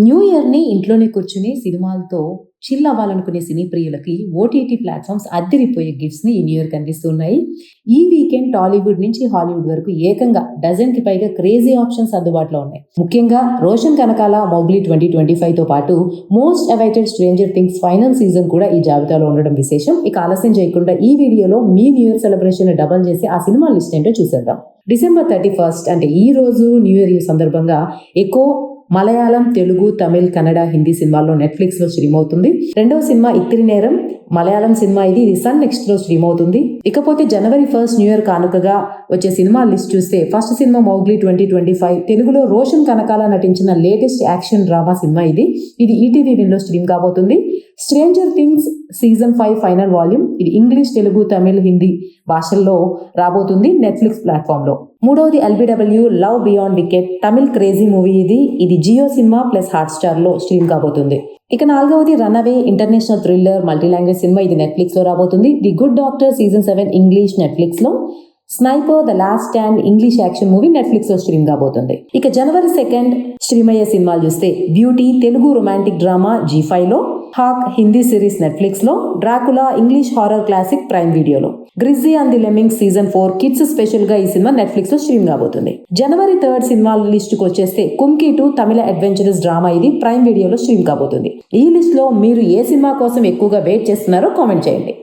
New ఇయర్‌ని ఇంట్లోనే కూర్చొని సినిమాలతో చిల్ అవ్వాలనుకునే సినీ ప్రియులకి ఓటీటీ ప్లాట్‌ఫార్మ్స్ అద్దిరిపోయే గిఫ్ట్స్‌ని ఈ న్యూ ఇయర్‌కి అందిస్తున్నాయి. ఈ వీకెండ్ టాలీవుడ్ నుంచి హాలీవుడ్ వరకు ఏకంగా డజన్‌కి పైగా క్రేజీ ఆప్షన్స్ అందుబాటులో ఉన్నాయి. ముఖ్యంగా రోషన్ కనకాల 'మౌగ్లీ 2025'తో పాటు most awaited 'stranger things' final season కూడా ఈ జాబితాలో ఉండడం విశేషం. ఇక ఆలస్యం చేయకుండా ఈ వీడియోలో మీ న్యూ ఇయర్ సెలబ్రేషన్ డబుల్ చేసి ఆ సినిమా లిస్ట్ ఏంటో చూసేద్దాం. డిసెంబర్ 31 అంటే ఈ రోజు న్యూ ఇయర్ సందర్భంగా ఎకో మలయాళం, తెలుగు, తమిళ్, కన్నడ, హిందీ సినిమాల్లో నెట్ఫ్లిక్స్ లో స్ట్రీమ్ అవుతుంది. రెండవ సినిమా ఇత్తిరి నేరం మలయాళం సినిమా ఇది సన్ నెక్స్ట్ లో స్ట్రీమ్ అవుతుంది. ఇకపోతే జనవరి 1 న్యూ ఇయర్ కానుకగా వచ్చే సినిమా లిస్ట్ చూస్తే ఫస్ట్ సినిమా 'మౌగ్లీ 2025' తెలుగులో రోషన్ కనకాల నటించిన లేటెస్ట్ యాక్షన్ డ్రామా సినిమా ఇది ఈటీవీ విన్లో స్ట్రీమ్ కాబోతుంది. 'Stranger things' season 5 final volume ఇది ఇంగ్లీష్, తెలుగు, తమిళ్, హిందీ భాషల్లో రాబోతుంది నెట్ఫ్లిక్స్ ప్లాట్ఫామ్ లో. మూడవది LBW love beyond wicket Tamil crazy movie ఇది జియో సినిమా ప్లస్ హాట్‌స్టార్ లో స్ట్రీమ్ కాబోతుంది. ఇక నాలుగవది runaway international thriller multi language cinema ఇది నెట్ఫ్లిక్స్ లో రాబోతుంది. The good doctor season 7 English Netflix లో, sniper the last stand English action movie Netflix లో స్ట్రీమ్ కాబోతుంది. ఇక జనవరి 2 స్ట్రీమ్ అయ్యే సినిమాలు చూస్తే beauty Telugu romantic drama G5 లో, హాక్ హిందీ సిరీస్ నెట్ఫ్లిక్స్ లో, Dracula English horror classic Prime వీడియోలో, Grizzy and the lemmings season 4 kids special గా ఈ సినిమా నెట్ఫ్లిక్స్ లో స్ట్రీమ్ కాబోతుంది. జనవరి 3 సినిమాల లిస్ట్ కు వచ్చేస్తే కుంకీ 2 తమిళ అడ్వెంచరస్ డ్రామా ఇది ప్రైమ్ వీడియోలో స్ట్రీమ్ కాబోతుంది. ఈ లిస్ట్ లో మీరు ఏ సినిమా కోసం ఎక్కువగా వెయిట్ చేస్తున్నారో కామెంట్ చేయండి.